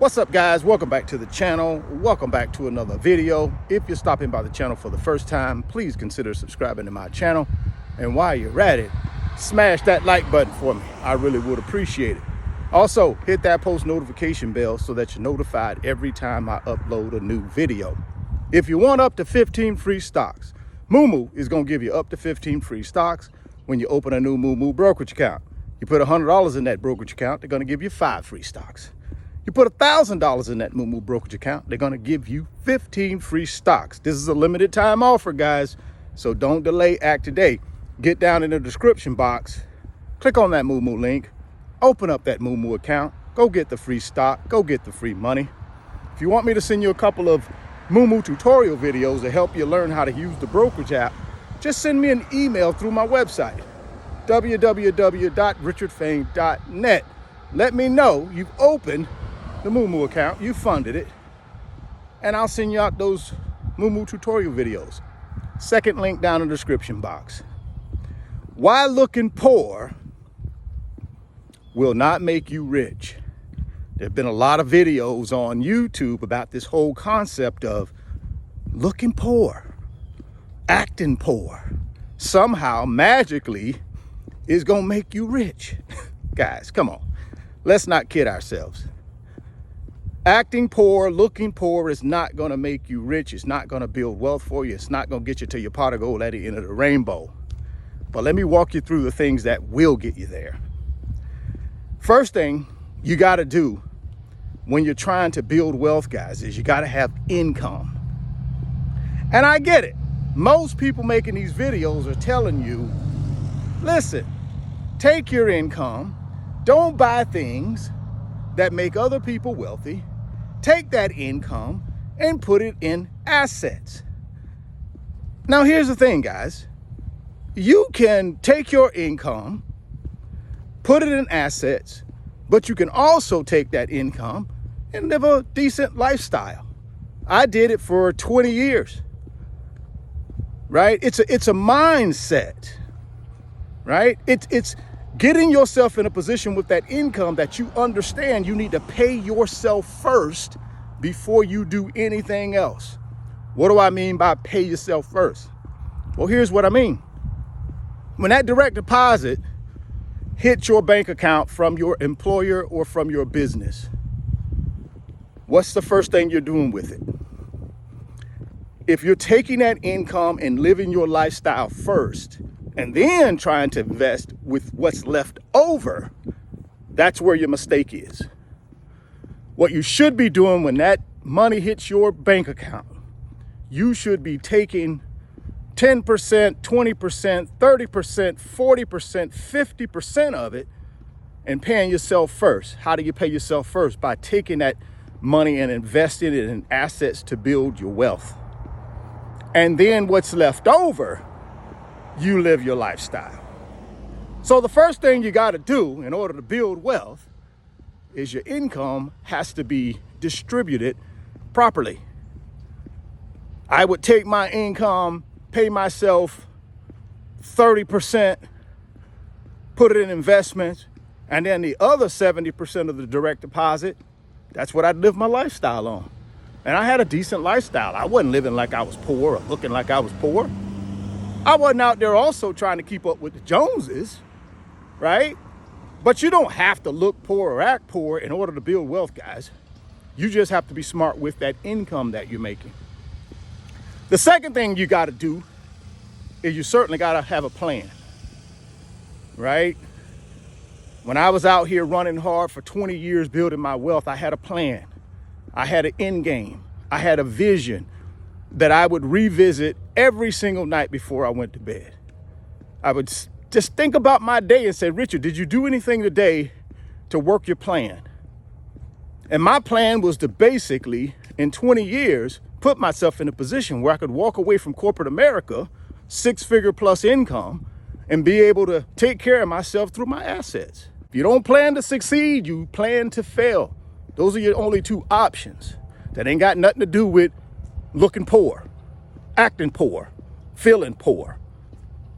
What's up, guys? Welcome back to the channel. Welcome back to another video. If you're stopping by the channel for the first time, please consider subscribing to my channel. And while you're at it, smash that like button for me. I really would appreciate it. Also, hit that post notification bell so that you're notified every time I upload a new video. If you want up to 15 free stocks, Moo is going to give you up to 15 free stocks when you open a new Moo brokerage account. You put $100 in that brokerage account, they're going to give you 5 free stocks. You put $1,000 in that Moo brokerage account, they're going to give you 15 free stocks. This is a limited time offer, guys, so don't delay. Act today. Get down in the description box, click on that Moo link, open up that Moo account, go get the free stock, go get the free money. If you want me to send you a couple of Moo tutorial videos to help you learn how to use the brokerage app, just send me an email through my website, www.richardfain.net. Let me know you've opened the Moo account, you funded it, and I'll send you out those Moo tutorial videos. Second link down in the description box. Why looking poor will not make you rich. There have been a lot of videos on YouTube about this whole concept of looking poor, acting poor, somehow magically is gonna make you rich. Guys, come on, let's not kid ourselves. Acting poor, looking poor is not going to make you rich. It's not going to build wealth for you. It's not going to get you to your pot of gold at the end of the rainbow. But let me walk you through the things that will get you there. First thing you got to do when you're trying to build wealth, guys, is you got to have income. And I get it. Most people making these videos are telling you, listen, take your income, don't buy things that make other people wealthy. Take that income and put it in assets. Now, here's the thing, guys. You can take your income, put it in assets, but you can also take that income and live a decent lifestyle. I did it for 20 years, right? It's a mindset, right? It's getting yourself in a position with that income that you understand you need to pay yourself first before you do anything else. What do I mean by pay yourself first? Well, here's what I mean. When that direct deposit hits your bank account from your employer or from your business, what's the first thing you're doing with it? If you're taking that income and living your lifestyle first, and then trying to invest with what's left over, that's where your mistake is. What you should be doing when that money hits your bank account, you should be taking 10%, 20%, 30%, 40%, 50% of it and paying yourself first. How do you pay yourself first? By taking that money and investing it in assets to build your wealth. And then what's left over, you live your lifestyle. So the first thing you got to do in order to build wealth is your income has to be distributed properly. I would take my income, pay myself 30%, put it in investments, and then the other 70% of the direct deposit, that's what I'd live my lifestyle on. And I had a decent lifestyle. I wasn't living like I was poor or looking like I was poor. I wasn't out there also trying to keep up with the Joneses, right? But you don't have to look poor or act poor in order to build wealth, guys. You just have to be smart with that income that you're making. The second thing you got to do is you certainly got to have a plan, right? When I was out here running hard for 20 years building my wealth, I had a plan. I had an end game. I had a vision that I would revisit every single night before I went to bed. I would just think about my day and say, Richard, did you do anything today to work your plan? And my plan was to basically, in 20 years, put myself in a position where I could walk away from corporate America, 6-figure plus income, and be able to take care of myself through my assets. If you don't plan to succeed, you plan to fail. Those are your only two options. That ain't got nothing to do with looking poor, acting poor, feeling poor.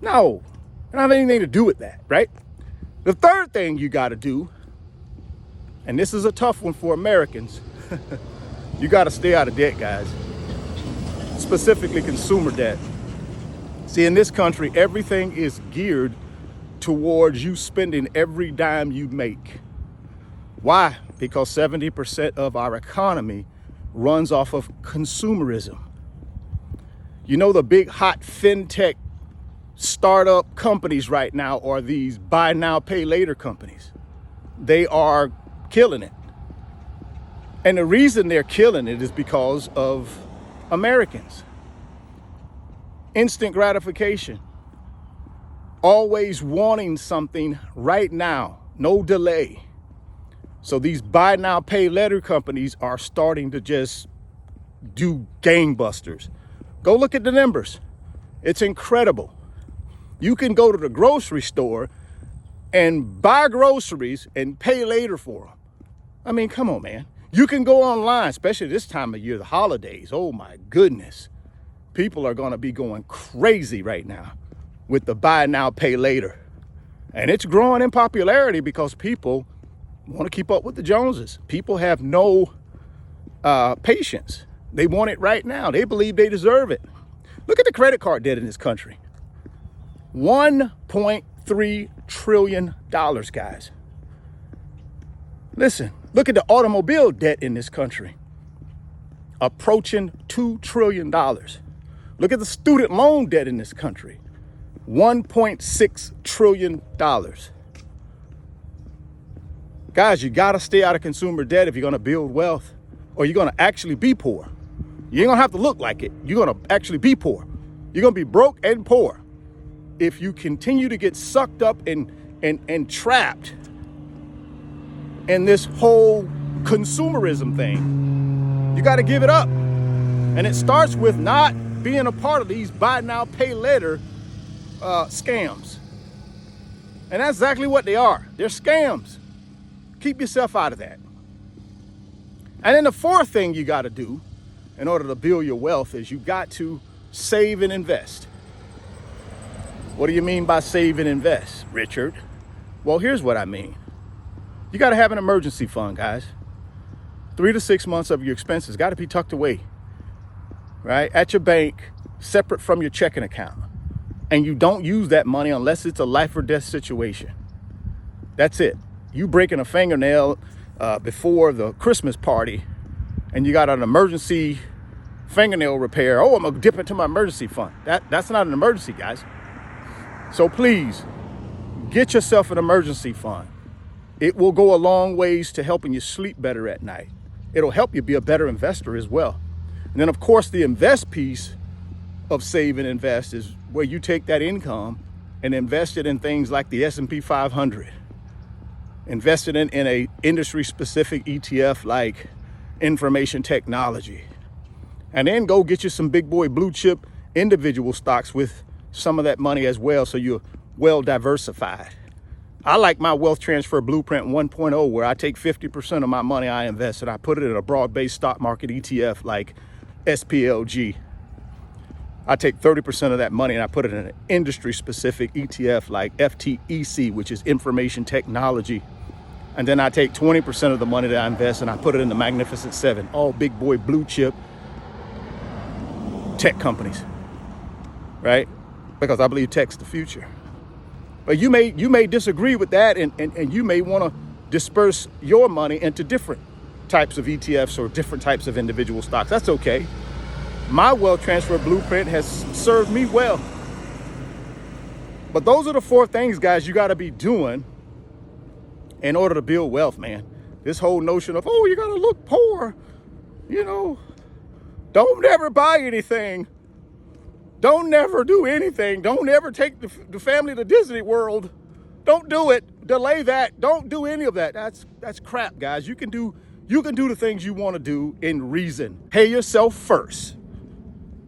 No, it don't have anything to do with that, right? The third thing you got to do, and this is a tough one for Americans, You got to stay out of debt, guys. Specifically consumer debt. See, in this country, everything is geared towards you spending every dime you make. Why? Because 70% of our economy runs off of consumerism. You know, the big hot fintech startup companies right now are these buy now, pay later companies. They are killing it. And the reason they're killing it is because of Americans. Instant gratification. Always wanting something right now, no delay. So these buy now, pay later companies are starting to just do gangbusters. Go look at the numbers. It's incredible. You can go to the grocery store and buy groceries and pay later for them. I mean, come on, man. You can go online, especially this time of year, the holidays. Oh my goodness. People are going to be going crazy right now with the buy now, pay later. And it's growing in popularity because people want to keep up with the Joneses. People have no patience. They want it right now. They believe they deserve it. Look at the credit card debt in this country. $1.3 trillion, guys. Listen, look at the automobile debt in this country. Approaching $2 trillion. Look at the student loan debt in this country. $1.6 trillion. Guys, you got to stay out of consumer debt if you're going to build wealth, or you're going to actually be poor. You ain't going to have to look like it. You're going to actually be poor. You're going to be broke and poor if you continue to get sucked up and trapped in this whole consumerism thing. You got to give it up. And it starts with not being a part of these buy now, pay later scams. And that's exactly what they are. They're scams. Keep yourself out of that. And then the fourth thing you got to do in order to build your wealth is you got to save and invest. What do you mean by save and invest, Richard? Well, here's what I mean. You got to have an emergency fund, guys. 3 to 6 months of your expenses got to be tucked away, right? At your bank, separate from your checking account. And you don't use that money unless it's a life or death situation. That's it. You breaking a fingernail before the Christmas party and you got an emergency fingernail repair. Oh, I'm going to dip into my emergency fund. That's not an emergency, guys. So please, get yourself an emergency fund. It will go a long ways to helping you sleep better at night. It'll help you be a better investor as well. And then, of course, the invest piece of save and invest is where you take that income and invest it in things like the S&P 500. Invest it in a industry-specific ETF like information technology. And then go get you some big boy blue chip individual stocks with some of that money as well, so you're well diversified. I like my wealth transfer blueprint 1.0, where I take 50% of my money I invest and I put it in a broad-based stock market ETF like SPLG. I take 30% of that money and I put it in an industry-specific ETF like FTEC, which is information technology. And then I take 20% of the money that I invest and I put it in the Magnificent Seven, all big boy blue chip tech companies, right? Because I believe tech's the future. But you may disagree with that, and you may want to disperse your money into different types of ETFs or different types of individual stocks. That's okay. My wealth transfer blueprint has served me well. But those are the four things, guys, you got to be doing in order to build wealth, man. This whole notion of, oh, you got to look poor, don't ever buy anything. Don't never do anything. Don't ever take the family to Disney World. Don't do it. Delay that. Don't do any of that. That's crap, guys. You can do the things you want to do in reason. Pay yourself first.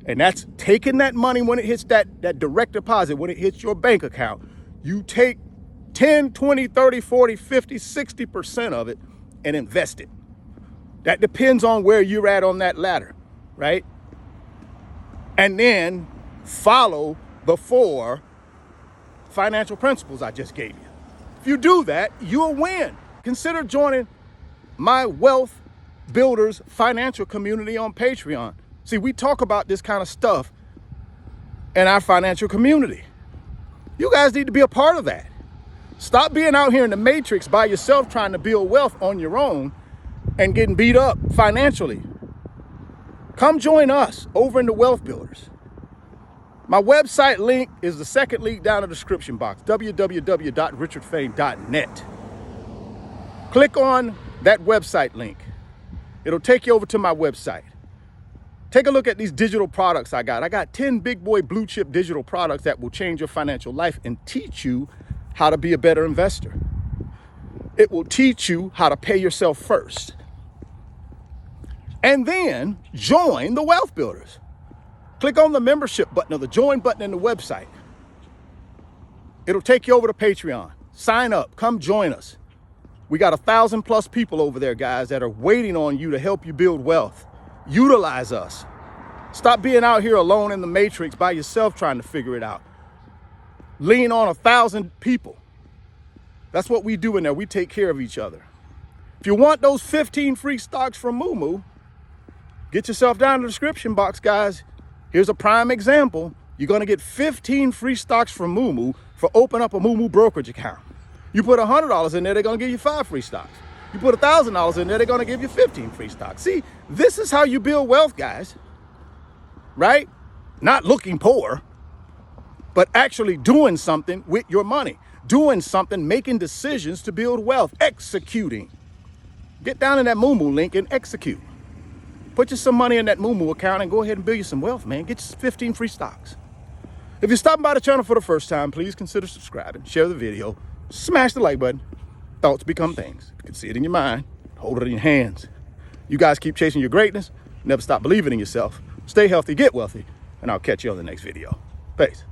And that's taking that money when it hits that direct deposit, when it hits your bank account. You take 10, 20, 30, 40, 50, 60% of it and invest it. That depends on where you're at on that ladder, right? And then follow the 4 financial principles I just gave you. If you do that, you'll win. Consider joining my wealth Builders financial community on Patreon. See, we talk about this kind of stuff in our financial community. You guys need to be a part of that. Stop being out here in the matrix by yourself trying to build wealth on your own and getting beat up financially. Come join us over in the Wealth Builders. My website link is the second link down in the description box, www.richardfain.net. Click on that website link. It'll take you over to my website. Take a look at these digital products I got. I got 10 big boy blue chip digital products that will change your financial life and teach you how to be a better investor. It will teach you how to pay yourself first. And then join the Wealth Builders. Click on the membership button or the join button in the website. It'll take you over to Patreon. Sign up, come join us. We got 1,000+ people over there, guys, that are waiting on you to help you build wealth. Utilize us. Stop being out here alone in the matrix by yourself trying to figure it out. Lean on 1,000 people. That's what we do in there. We take care of each other. If you want those 15 free stocks from Moo, get yourself down in the description box, guys. Here's a prime example. You're going to get 15 free stocks from Moo for open up a Moo brokerage account. You put $100 in there, they're going to give you 5 free stocks. You put $1,000 in there, they're going to give you 15 free stocks. See, this is how you build wealth, guys. Right? Not looking poor, but actually doing something with your money. Doing something, making decisions to build wealth, executing. Get down in that Moo link and execute. Put you some money in that Moo account and go ahead and build you some wealth, man. Get you 15 free stocks. If you're stopping by the channel for the first time, please consider subscribing, share the video, smash the like button. Thoughts become things. You can see it in your mind, hold it in your hands. You guys keep chasing your greatness, never stop believing in yourself. Stay healthy, get wealthy, and I'll catch you on the next video. Peace.